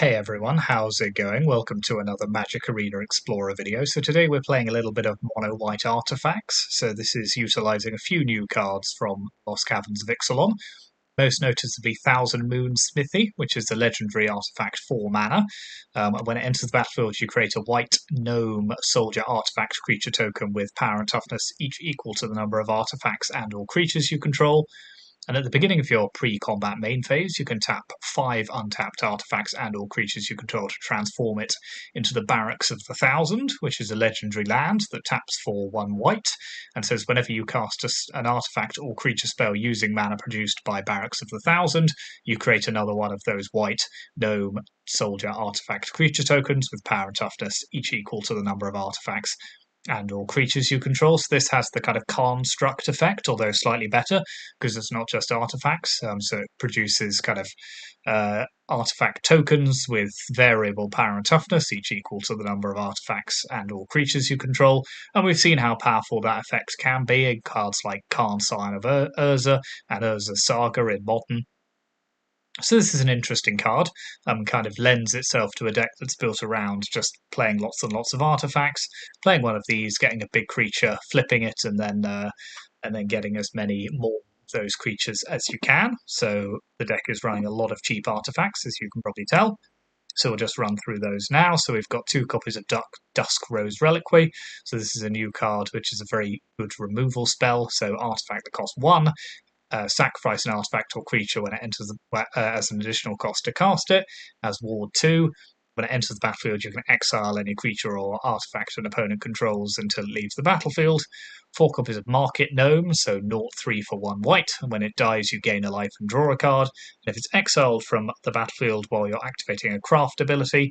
Hey everyone, how's it going? Welcome to another Magic Arena Explorer video. So today we're playing a little bit of mono white artifacts. So this is utilising a few new cards from Lost Caverns of Ixalan. Most noticeably Thousand Moon Smithy, which is a legendary artifact 4 mana. When it enters the battlefield, you create a white gnome soldier artifact creature token with power and toughness, each equal to the number of artifacts and or creatures you control. And at the beginning of your pre-combat main phase, you can tap 5 untapped artifacts and or creatures you control to transform it into the Barracks of the Thousand, which is a legendary land that taps for 1 white, and says whenever you cast an artifact or creature spell using mana produced by Barracks of the Thousand, you create another one of those white gnome soldier artifact creature tokens with power and toughness, each equal to the number of artifacts and or creatures you control. So this has the kind of construct effect, although slightly better, because it's not just artifacts. So it produces kind of artifact tokens with variable power and toughness, each equal to the number of artifacts and or creatures you control. And we've seen how powerful that effect can be in cards like Karn Sign of Urza and Urza's Saga in Modern. So this is an interesting card, kind of lends itself to a deck that's built around just playing lots and lots of artifacts, playing one of these, getting a big creature, flipping it, and then getting as many more of those creatures as you can. So the deck is running a lot of cheap artifacts, as you can probably tell. So we'll just run through those now. So we've got 2 copies of Dusk Rose Reliquary. So this is a new card, which is a very good removal spell. So artifact that costs 1. Sacrifice an artifact or creature when it enters as an additional cost to cast it. As Ward 2, when it enters the battlefield, you can exile any creature or artifact an opponent controls until it leaves the battlefield. 4 copies of Market Gnome, so 0/3 for 1 white. And when it dies, you gain a life and draw a card. And if it's exiled from the battlefield while you're activating a craft ability,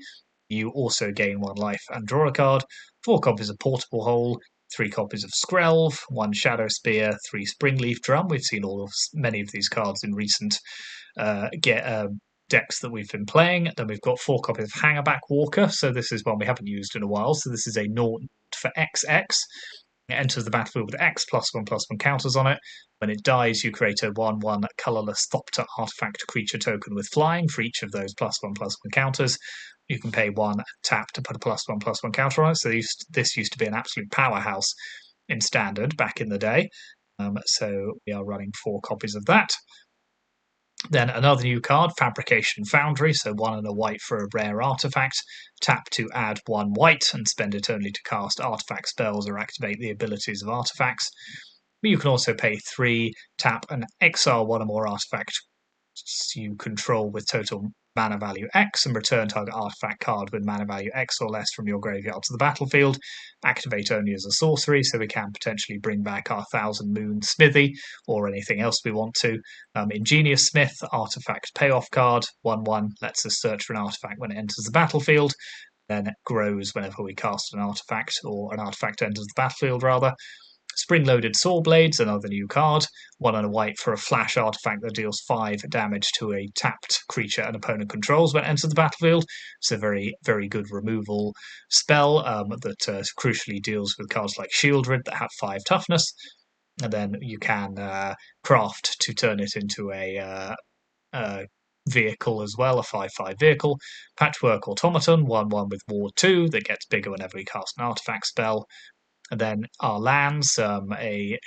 you also gain 1 life and draw a card. 4 copies of Portable Hole, 3 copies of Skrelv, 1 Shadow Spear, 3 Springleaf Drum. We've seen many of these cards in recent decks that we've been playing. Then we've got 4 copies of Hangerback Walker. So this is one we haven't used in a while. So this is a 0 for XX. It enters the battlefield with X +1/+1 counters on it. When it dies, you create a 1/1 colorless Thopter artifact creature token with flying for each of those +1/+1 counters. You can pay 1 tap to put a +1/+1 counter on it. So this used to be an absolute powerhouse in Standard back in the day. So we are running 4 copies of that. Then another new card, Fabrication Foundry, so 1 and a white for a rare artifact. Tap to add 1 white and spend it only to cast artifact spells or activate the abilities of artifacts. But you can also pay 3, tap and exile 1 or more artifacts you control with total mana value X and return target artifact card with mana value X or less from your graveyard to the battlefield. Activate only as a sorcery, so we can potentially bring back our Thousand Moon Smithy or anything else we want to. Ingenious Smith, artifact payoff card, 1/1, lets us search for an artifact when it enters the battlefield. Then it grows whenever we cast an artifact, or an artifact enters the battlefield rather. Spring-loaded Saw Blades, another new card. 1 and a white for a flash artifact that deals 5 damage to a tapped creature an opponent controls when it enters the battlefield. It's a very, very good removal spell that crucially deals with cards like Shieldred that have 5 toughness. And then you can craft to turn it into a vehicle as well, a 5/5 vehicle. Patchwork Automaton, 1/1 with Ward 2 that gets bigger whenever we cast an artifact spell. And then our lands, a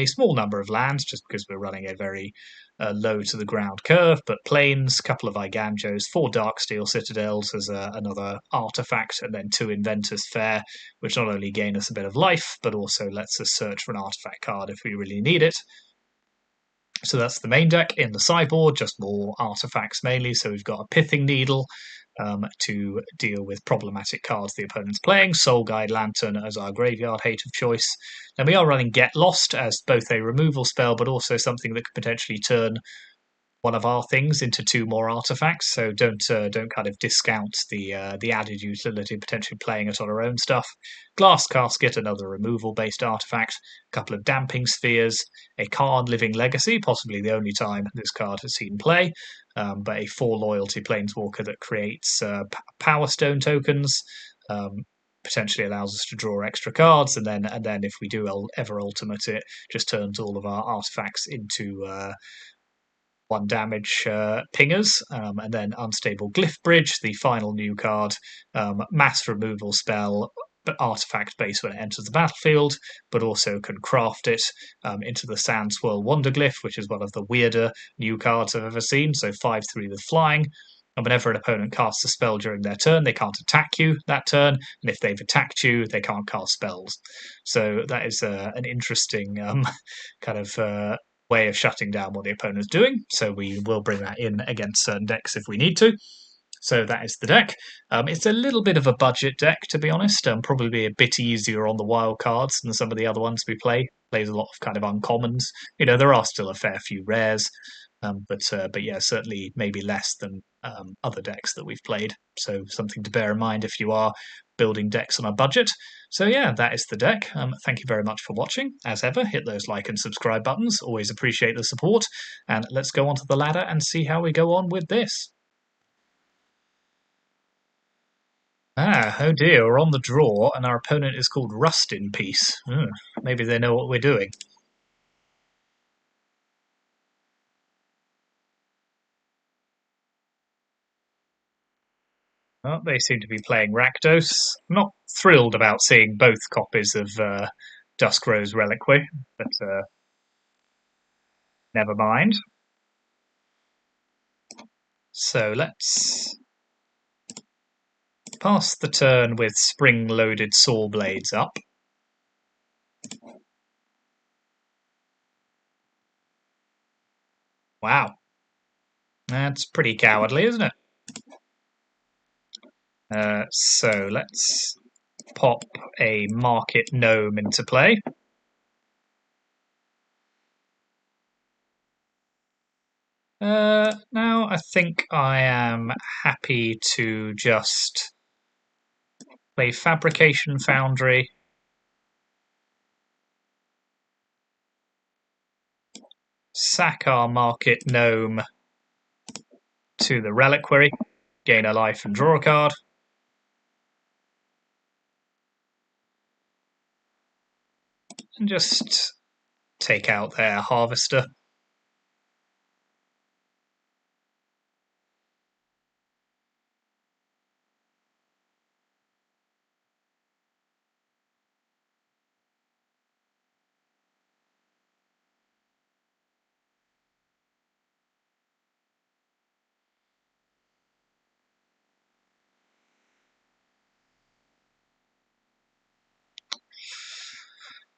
small number of lands, just because we're running a very low to the ground curve, but plains, couple of Iganjos, 4 Darksteel Citadels as another artifact, and then 2 Inventor's Fair, which not only gain us a bit of life, but also lets us search for an artifact card if we really need it. So that's the main deck. In the sideboard, just more artifacts mainly. So we've got a Pithing Needle, to deal with problematic cards the opponent's playing. Soul Guide Lantern as our graveyard hate of choice. Then we are running Get Lost as both a removal spell, but also something that could potentially turn one of our things into 2 more artifacts. So don't kind of discount the added utility potentially playing it on our own stuff. Glass Casket, another removal-based artifact. A couple of Damping Spheres. A Karn Living Legacy, possibly the only time this card has seen play. But a 4 loyalty planeswalker that creates Power Stone tokens, potentially allows us to draw extra cards, and then if we do ever ultimate it, just turns all of our artifacts into 1 damage pingers, and then Unstable Glyph Bridge, the final new card, mass removal spell, but artifact base when it enters the battlefield, but also can craft it into the Sand Swirl Wanderglyph, which is one of the weirder new cards I've ever seen. So 5/3 with flying. And whenever an opponent casts a spell during their turn, they can't attack you that turn. And if they've attacked you, they can't cast spells. So that is an interesting kind of way of shutting down what the opponent's doing. So we will bring that in against certain decks if we need to. So that is the deck. It's a little bit of a budget deck, to be honest. Probably a bit easier on the wild cards than some of the other ones we play. Plays a lot of kind of uncommons. There are still a fair few rares. But yeah, certainly maybe less than other decks that we've played. So something to bear in mind if you are building decks on a budget. So yeah, that is the deck. Thank you very much for watching. As ever, hit those like and subscribe buttons. Always appreciate the support. And let's go onto the ladder and see how we go on with this. Oh dear, we're on the draw, and our opponent is called Rust in Peace. Maybe they know what we're doing. Well, they seem to be playing Rakdos. I'm not thrilled about seeing both copies of Duskrose Reliquary, but never mind. So let's pass the turn with spring-loaded saw blades up. Wow. That's pretty cowardly, isn't it? So let's pop a Market Gnome into play. Now I think I am happy to just play Fabrication Foundry, sack our Market Gnome to the Reliquary, gain a life and draw a card. And just take out their Harvester.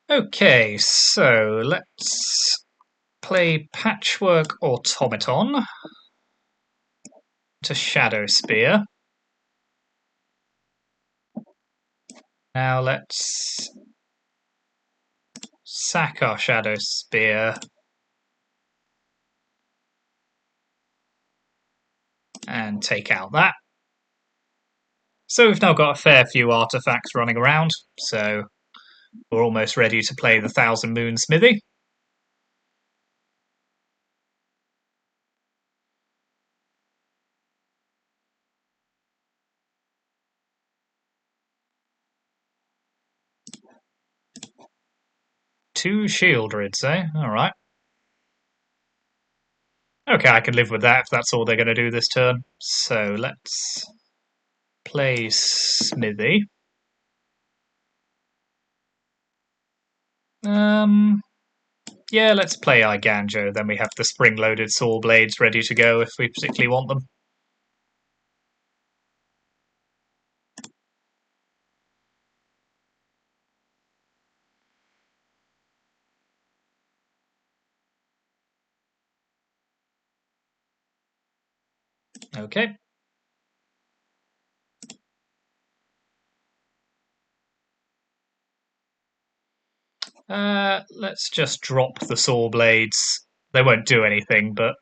Okay, so let's play Patchwork Automaton to Shadow Spear. Now let's sack our Shadow Spear and take out that. So we've now got a fair few artifacts running around, so we're almost ready to play the Thousand Moon Smithy. Two Shieldrids, eh? Alright. Okay, I can live with that if that's all they're going to do this turn. So let's play Smithy. Yeah, let's play Iganjo. Then we have the spring-loaded saw blades ready to go if we particularly want them. Okay. Let's just drop the saw blades. They won't do anything, but...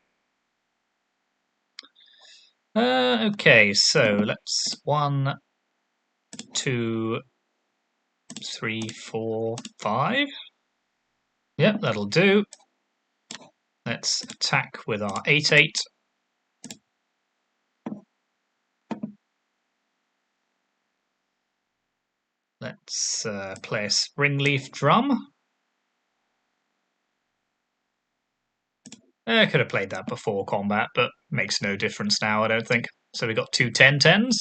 okay, so let's... 1, 2, 3, 4, 5. Yep, that'll do. Let's attack with our 8/8. Let's play a Springleaf Drum. I could have played that before combat, but makes no difference now, I don't think. So we got two 10-10s.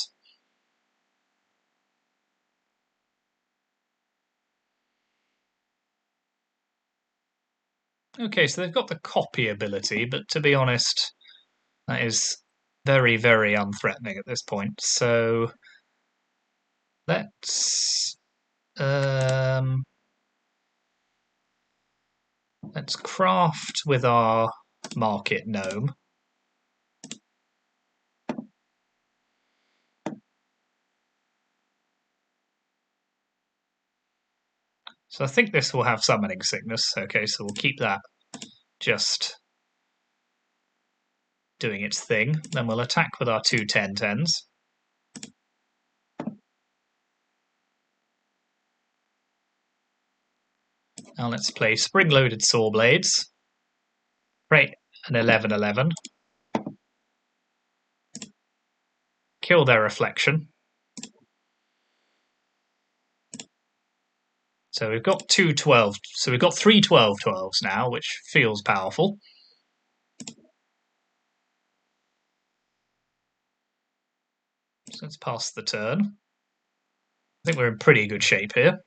Okay, so they've got the copy ability, but to be honest, that is very, very unthreatening at this point. So let's let's craft with our market gnome. So I think this will have summoning sickness. Okay, so we'll keep that just doing its thing. Then we'll attack with our two 10-10s. Now let's play spring-loaded saw blades. Create an 11-11. Kill their reflection. So we've got two 12. So we've got three 12-12s now, which feels powerful. So let's pass the turn. I think we're in pretty good shape here.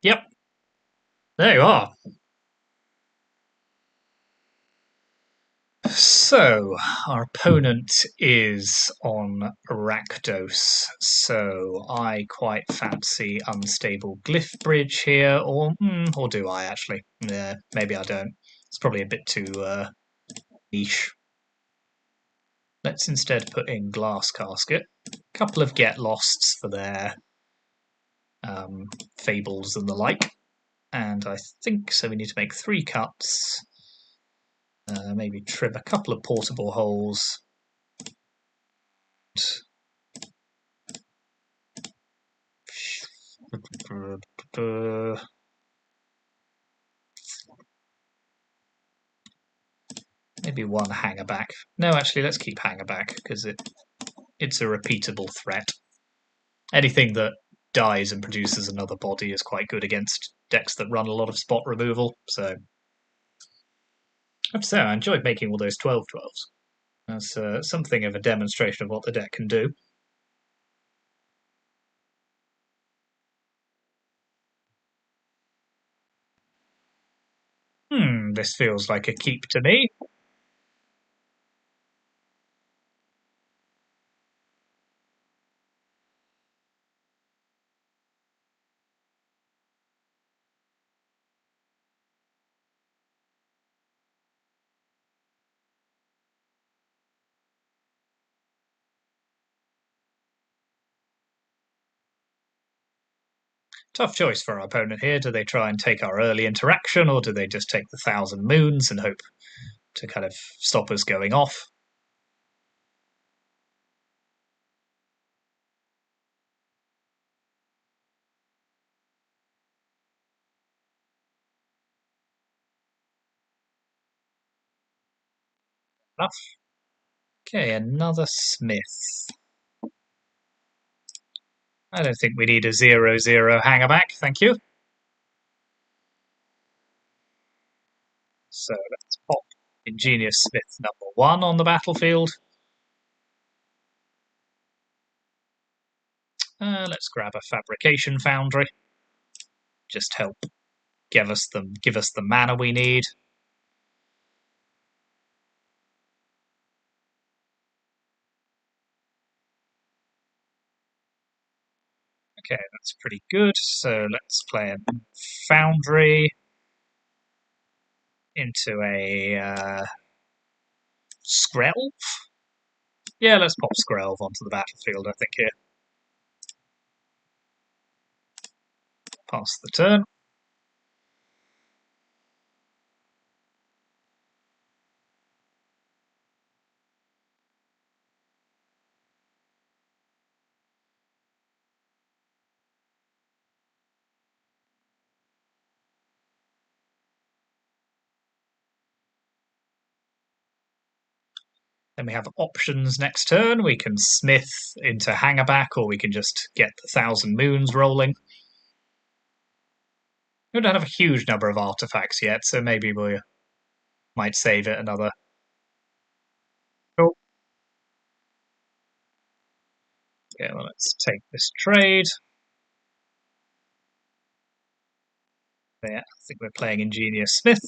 Yep. There you are. So, our opponent is on Rakdos, so I quite fancy Unstable Glyph Bridge here, or do I actually? Yeah, maybe I don't. It's probably a bit too niche. Let's instead put in Glass Casket. A couple of Get Losts for their fables and the like. And I think so we need to make 3 cuts. Maybe trim a couple of portable holes. Maybe one hanger back. No, actually, let's keep hanger back because it's a repeatable threat. Anything that dies and produces another body is quite good against decks that run a lot of spot removal. So I have to say, I enjoyed making all those 12-12s. That's something of a demonstration of what the deck can do. This feels like a keep to me. Tough choice for our opponent here. Do they try and take our early interaction, or do they just take the 1,000 moons and hope to kind of stop us going off? Enough. Okay, another Smith. I don't think we need a 0-0 hangerback, thank you. So let's pop Ingenious Smith #1 on the battlefield. Let's grab a Fabrication Foundry. Just help give us the mana we need. Okay, that's pretty good. So let's play a Foundry into a Skrelv. Yeah, let's pop Skrelv onto the battlefield, I think, here. Pass the turn. Then we have options next turn. We can Smith into Hangerback, or we can just get the 1,000 moons rolling. We don't have a huge number of artifacts yet, so maybe we might save it another. Cool. Okay, well, let's take this trade. Yeah, I think we're playing Ingenious Smith.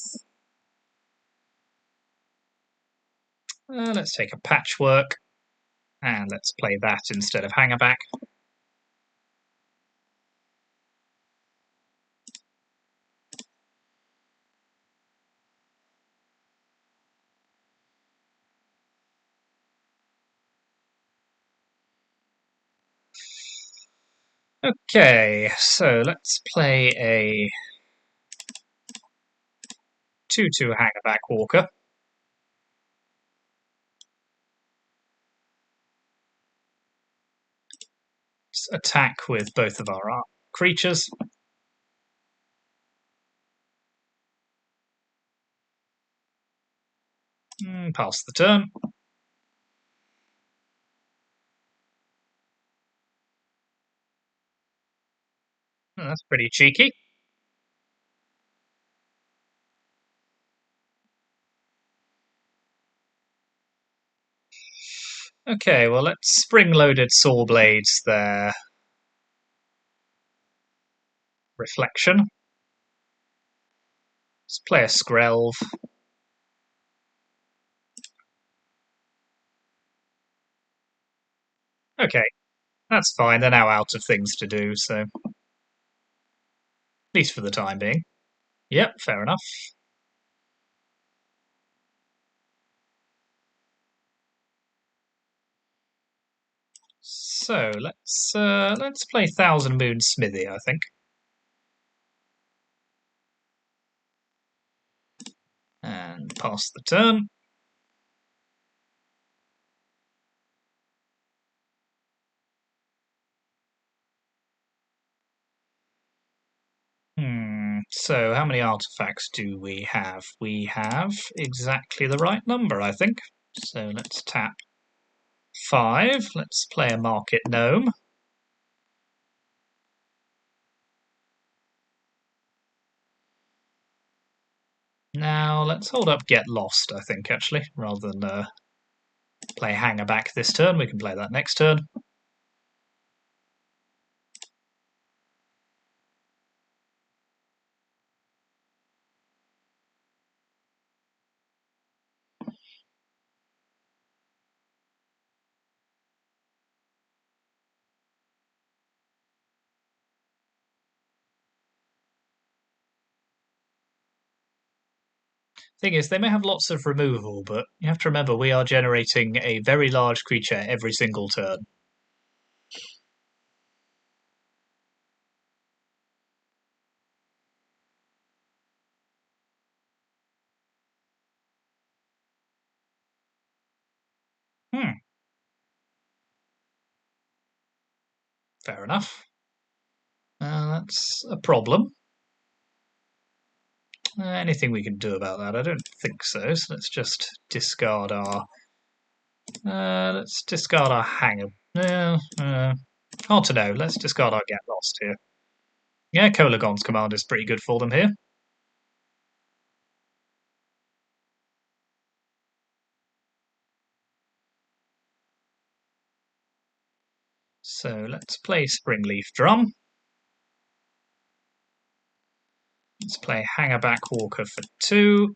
Let's take a patchwork, and let's play that instead of hangerback. Okay, so let's play a 2/2 hangerback walker. Let's attack with both of our creatures. Pass the turn. That's pretty cheeky. Okay, well, let's spring-loaded saw blades their reflection. Let's play a Skrelv. Okay, that's fine. They're now out of things to do, so at least for the time being. Yep, fair enough. So let's play Thousand Moon Smithy, I think. And pass the turn. So how many artifacts do we have? We have exactly the right number, I think. So let's tap 5. Let's play a Market Gnome. Now let's hold up Get Lost, I think, actually, rather than play Hangerback this turn. We can play that next turn. Thing is, they may have lots of removal, but you have to remember we are generating a very large creature every single turn. Fair enough. That's a problem. Anything we can do about that? I don't think so. So let's just discard our. Let's discard our hanger. Hard to know. Let's discard our Get Lost here. Yeah, Kolagon's command is pretty good for them here. So let's play Springleaf Drum. Let's play Hangerback Walker for 2.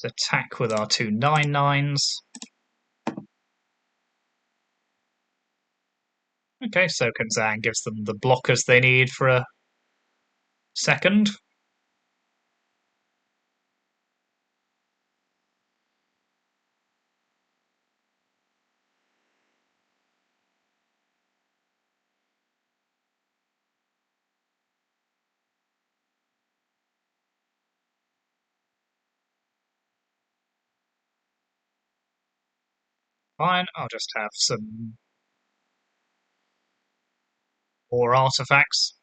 Let's attack with our 2 9/9s. Okay, so Kanzan gives them the blockers they need for a second. Fine, I'll just have some more artifacts.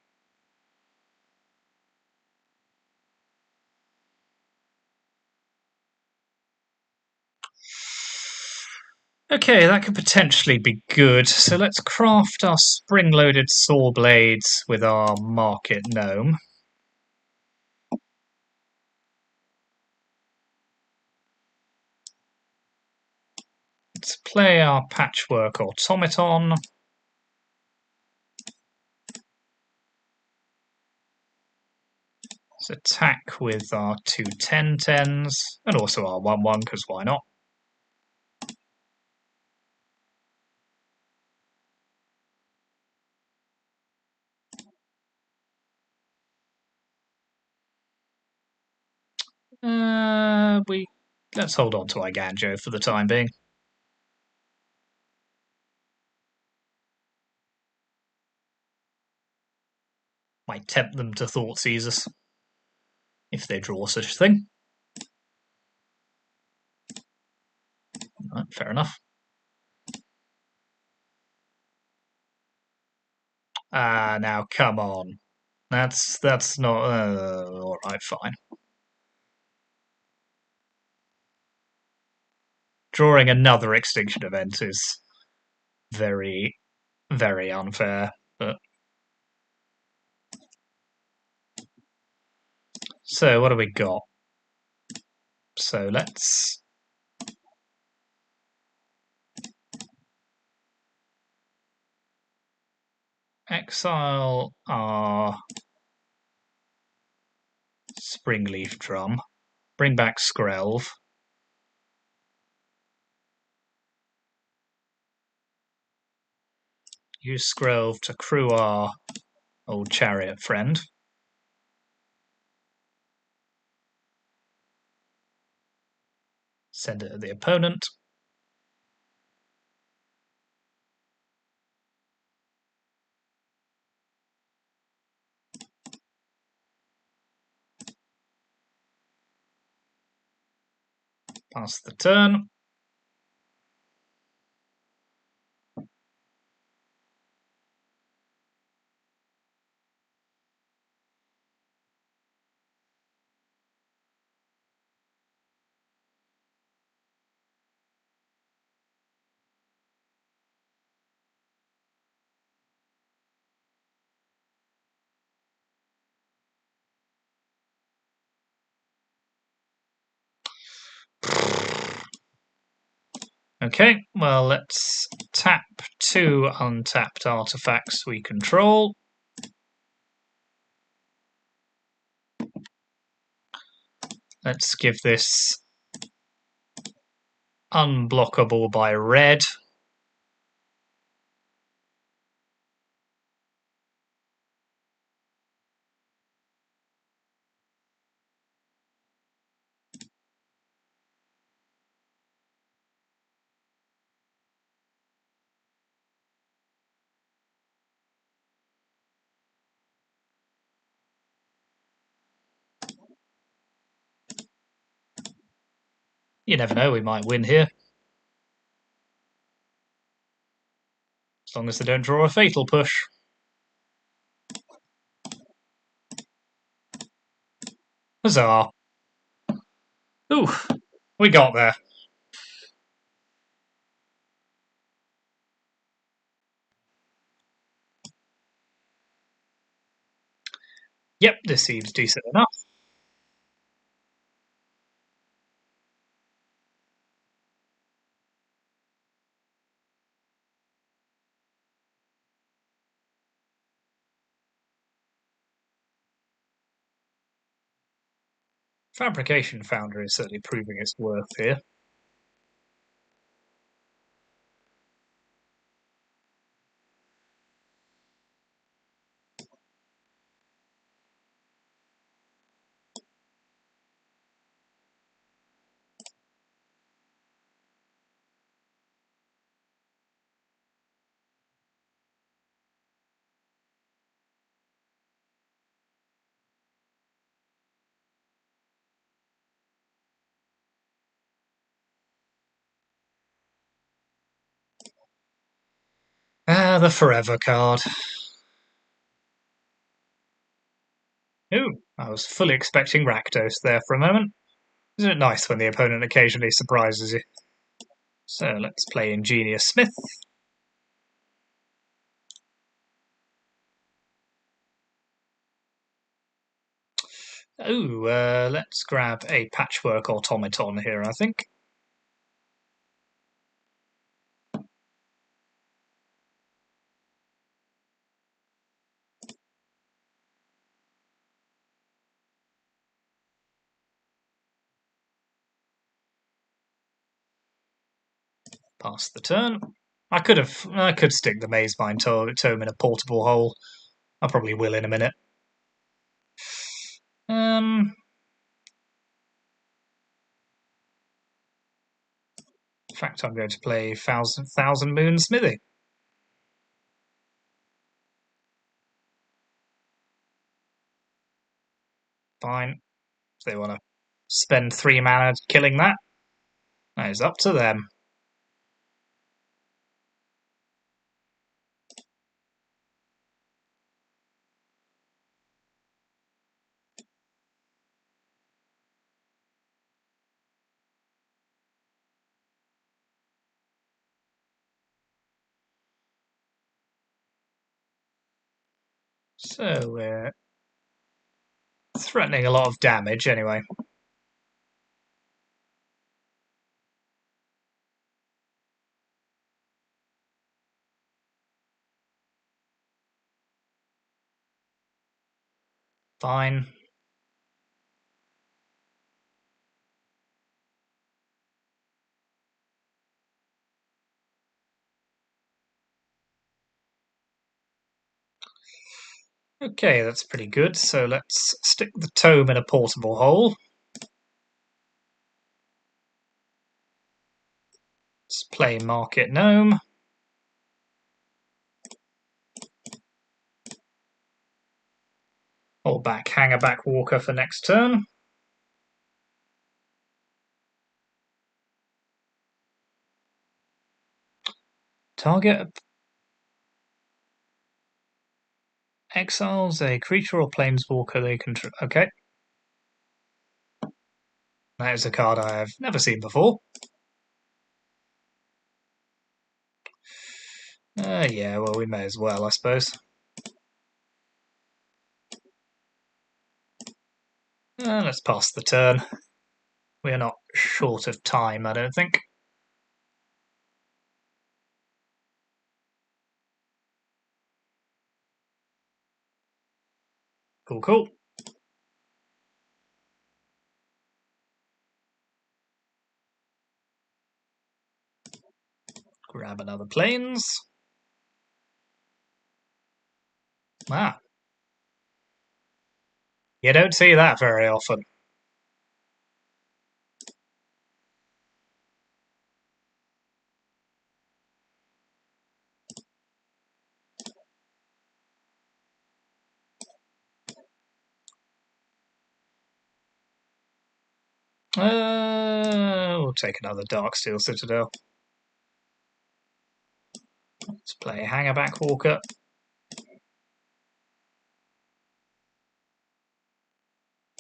Okay, that could potentially be good. So let's craft our spring-loaded saw blades with our market gnome. Let's play our patchwork automaton. Let's attack with our two 10-10s, and also our 1-1, because why not? Let's hold on to our Ganjo for the time being. Might tempt them to Thought Seizers, if they draw such a thing. Right, fair enough. Now come on. That's not... alright, fine. Drawing another extinction event is very, very unfair, but... So, what do we got? So, let's... exile our Springleaf Drum. Bring back Skrelv. Use Skrelv to crew our old chariot friend. Send it to the opponent. Pass the turn. Okay, well, let's tap two untapped artifacts we control. Let's give this unblockable by red. You never know, we might win here. As long as they don't draw a fatal push. Huzzah. Ooh, we got there. Yep, this seems decent enough. Fabrication Foundry is certainly proving its worth here. The Forever card. Ooh, I was fully expecting Rakdos there for a moment. Isn't it nice when the opponent occasionally surprises you? So let's play Ingenious Smith. Oh, let's grab a Patchwork Automaton here, I think. Pass the turn. I could stick the Maze Mine Tome in a portable hole. I probably will in a minute. In fact, I'm going to play Thousand Moon Smithy. Fine. If they want to spend 3 mana killing that is up to them. So we're threatening a lot of damage anyway. Fine. Okay, that's pretty good. So let's stick the tome in a portable hole. Let's play Market Gnome. Hold back Hangerback Walker for next turn. Target exiles a creature or planeswalker they control. Okay. That is a card I have never seen before. Yeah, well, we may as well, I suppose. Let's pass the turn. We are not short of time, I don't think. Cool, cool. Grab another planes. Wow. You don't see that very often. We'll take another Darksteel Citadel. Let's play Hangerback Walker.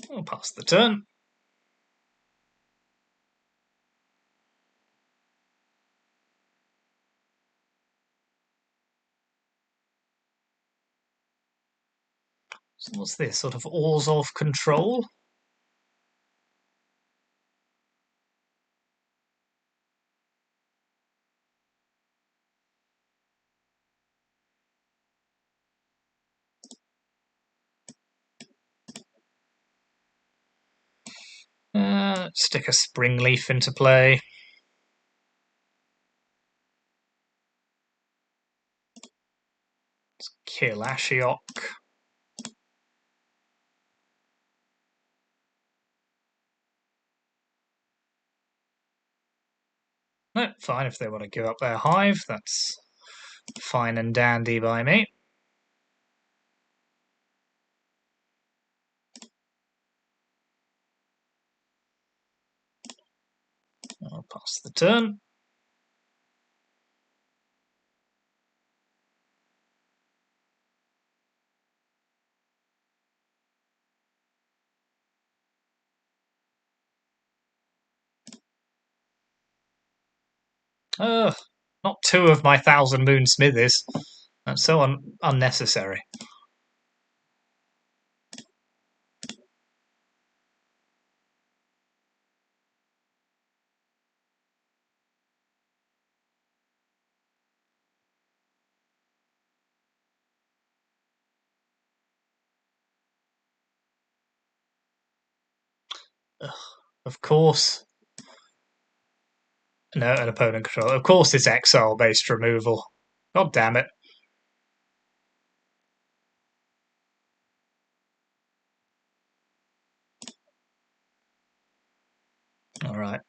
We'll pass the turn. So what's this? Sort of Orzhov control? Stick a Springleaf into play. Let's kill Ashiok. No, fine, if they want to give up their hive, that's fine and dandy by me. I'll pass the turn. Ugh, not 2 of my 1,000 moon smithies. That's so unnecessary. Ugh, of course. No, an opponent control. Of course it's exile-based removal. God damn it. Alright.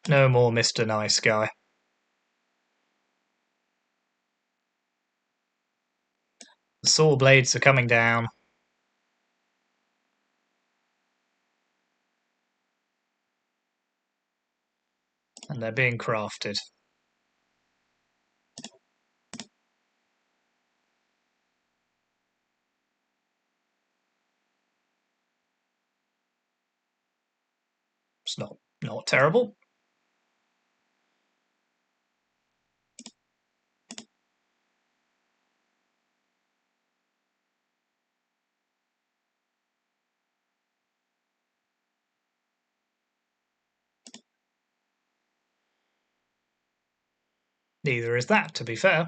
No more Mr. Nice Guy. The saw blades are coming down. And they're being crafted. It's not terrible. Neither is that, to be fair.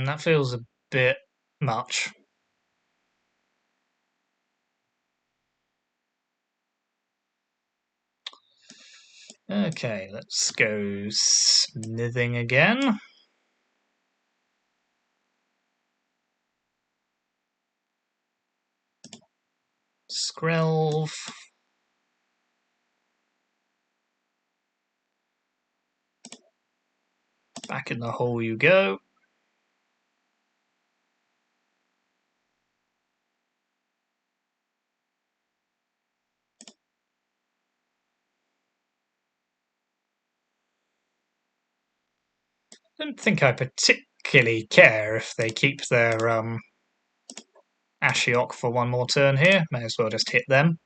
That feels a bit much. Okay, let's go smithing again. Skrelv. Back in the hole you go. I don't think I particularly care if they keep their Ashiok for one more turn here. May as well just hit them.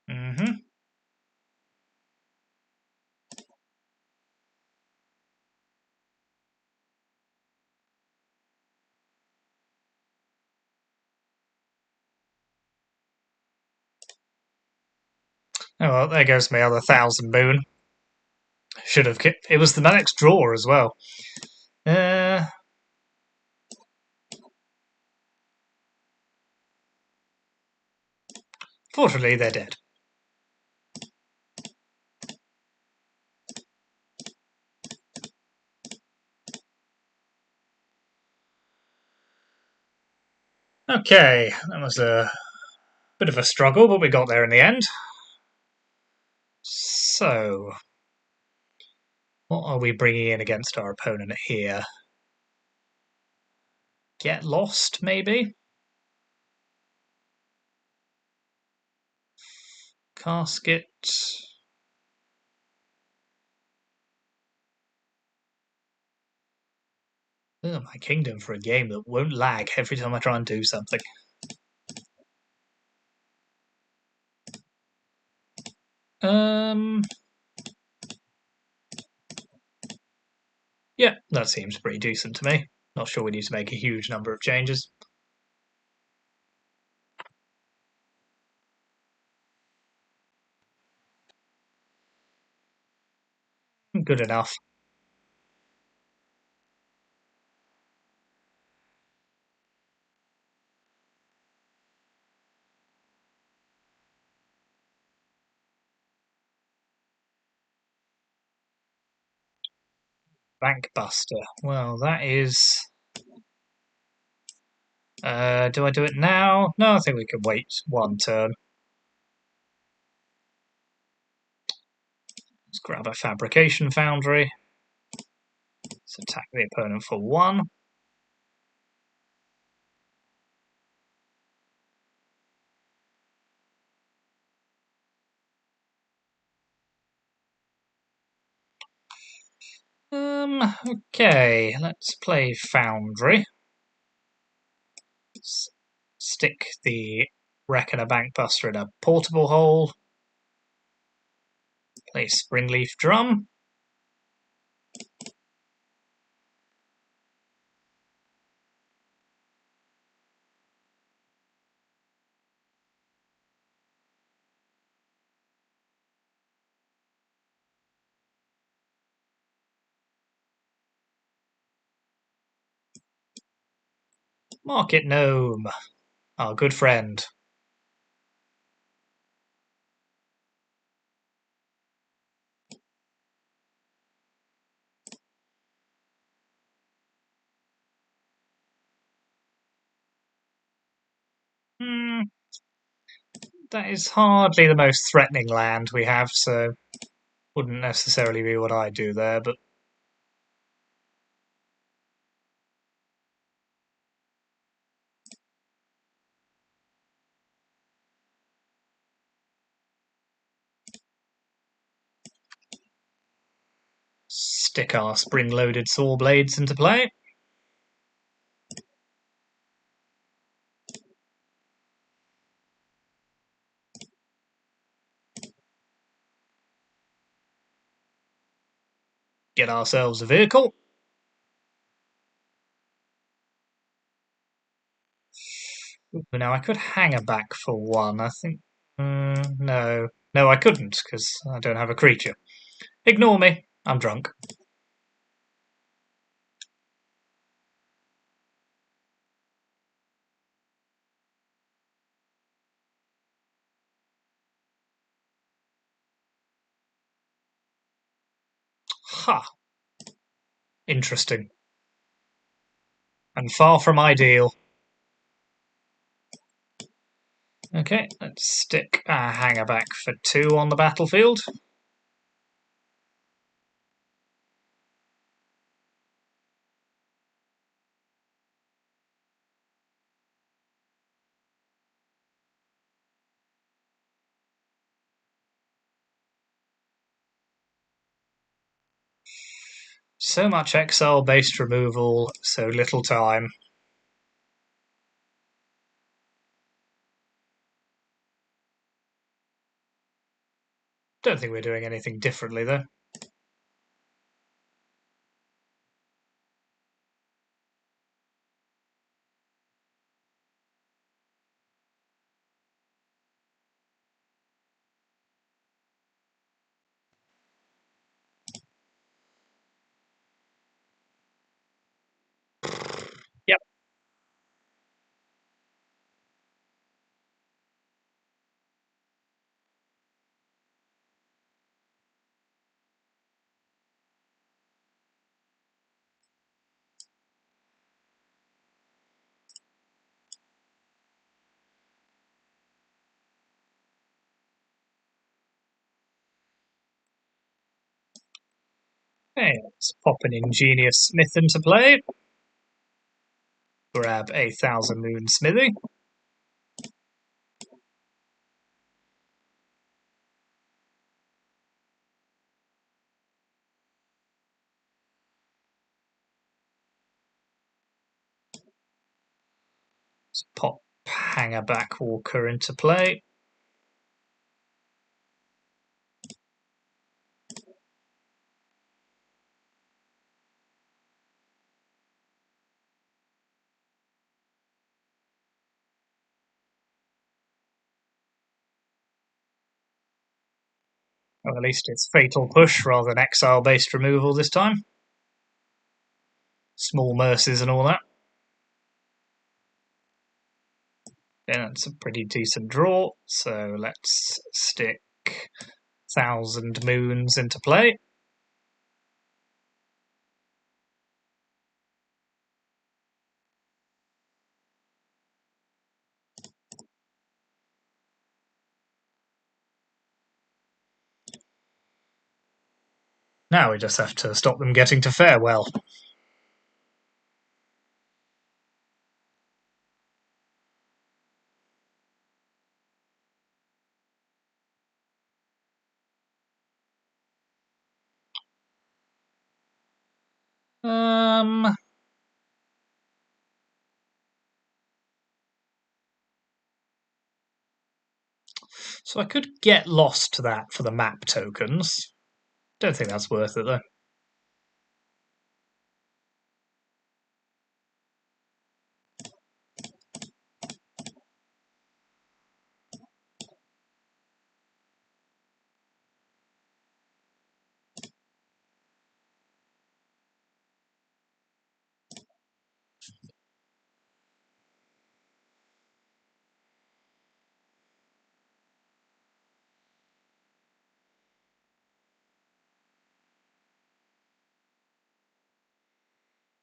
Mm-hmm. Oh well, there goes my other 1,000 moon. Should have kept. It was the next draw as well. Fortunately, they're dead. Okay, that was a bit of a struggle, but we got there in the end. So, what are we bringing in against our opponent here? Get lost, maybe? Casket. Oh, my kingdom for a game that won't lag every time I try and do something. Yeah, that seems pretty decent to me. Not sure we need to make a huge number of changes. Good enough. Bankbuster. Well, that is. Do I do it now? No, I think we can wait one turn. Let's grab a Fabrication Foundry. Let's attack the opponent for 1. Okay, let's play Foundry. Stick the Reckoner Bankbuster in a portable hole. Play Springleaf Drum. Market Gnome, our good friend. That is hardly the most threatening land we have, so wouldn't necessarily be what I do there, but stick our spring-loaded saw blades into play. Get ourselves a vehicle. Ooh, now I could hang a back for 1, I think. No. No, I couldn't, because I don't have a creature. Ignore me. I'm drunk. Ha! Interesting. And far from ideal. Okay, let's stick a hanger back for 2 on the battlefield. So much exile-based removal, so little time. Don't think we're doing anything differently, though. Yep. Okay, let's pop an ingenious smith into play. Grab a 1,000 moon smithy. Let's pop hanger back walker into play. Or at least it's fatal push rather than exile-based removal this time. Small mercies and all that. Yeah, that's a pretty decent draw. So let's stick 1,000 moons into play. Now we just have to stop them getting to farewell. So I could get lost to that for the map tokens. Don't think that's worth it, though.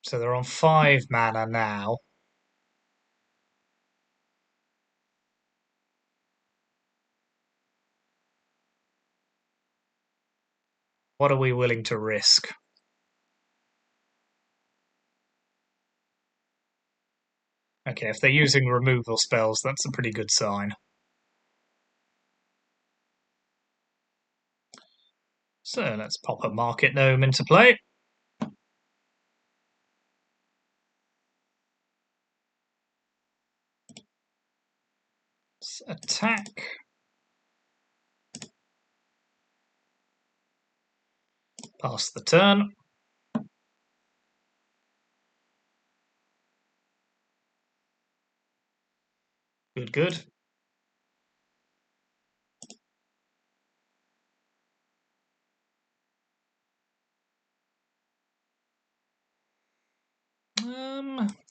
So they're on 5 mana now. What are we willing to risk? Okay, if they're using removal spells, that's a pretty good sign. So let's pop a Market Gnome into play. Let's attack. Pass the turn. Good, good.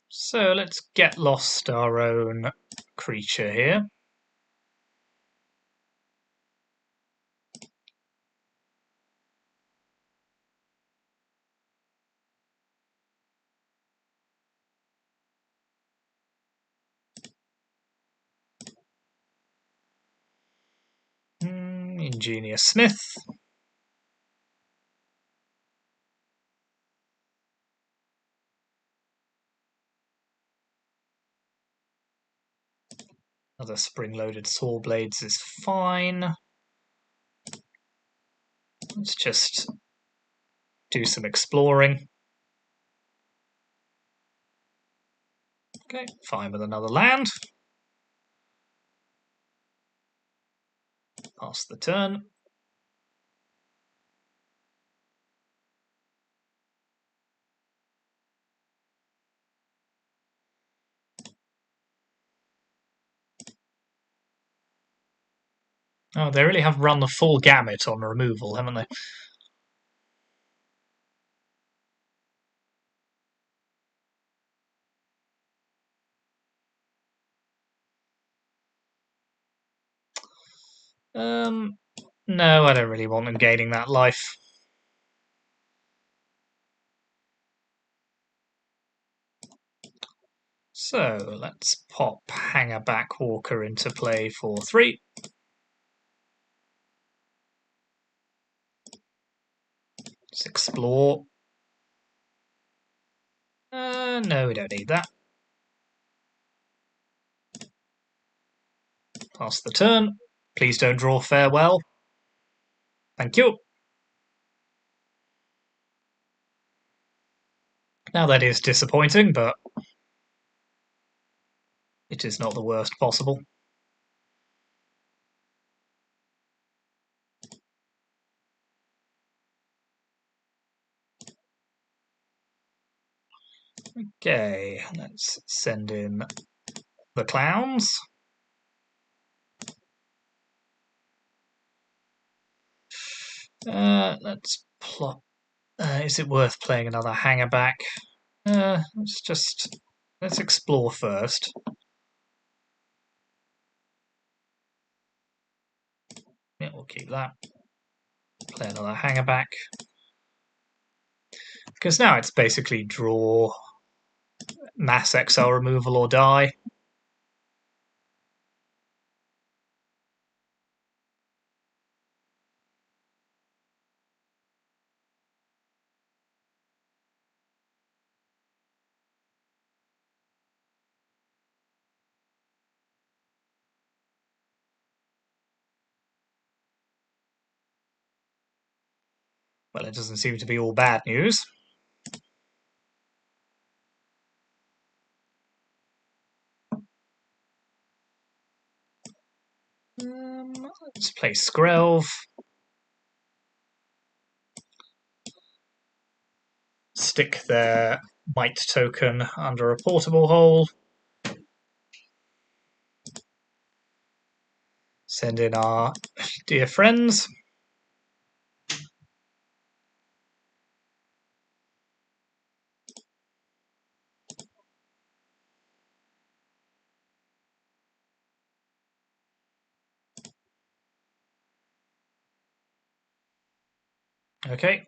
So let's get lost our own creature here. Ingenious Smith. Another spring-loaded saw blades is fine. Let's just do some exploring. Okay, fine with another land. Pass the turn. Oh, they really have run the full gamut on removal, haven't they? No, I don't really want them gaining that life. So let's pop Hangerback Walker into play for 3. Let's explore. No, we don't need that. Pass the turn. Please don't draw farewell. Thank you. Now that is disappointing, but it is not the worst possible. Okay, let's send in the clowns. Let's plot. Is it worth playing another Hangerback? Let's explore first. Yeah, we'll keep that. Play another Hangerback. Because now it's basically draw, mass exile removal or die. Well, it doesn't seem to be all bad news. Let's play Skrelv. Stick their might token under a portable hole. Send in our dear friends. Okay,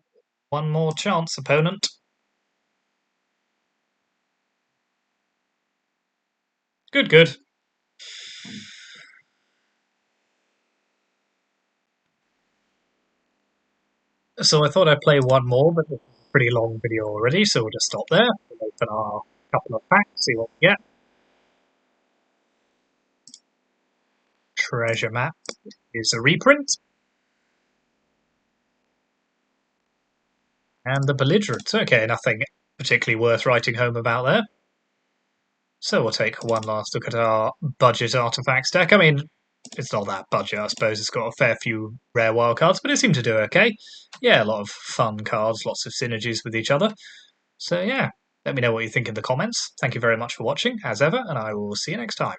one more chance, opponent. Good, good. So I thought I'd play one more, but it's a pretty long video already, so we'll just stop there. We'll open our couple of packs, see what we get. Treasure map is a reprint. And the belligerent. Okay, nothing particularly worth writing home about there. So we'll take one last look at our budget artifacts deck. I mean, it's not that budget, I suppose. It's got a fair few rare wildcards, but it seemed to do okay. Yeah, a lot of fun cards, lots of synergies with each other. So yeah, let me know what you think in the comments. Thank you very much for watching, as ever, and I will see you next time.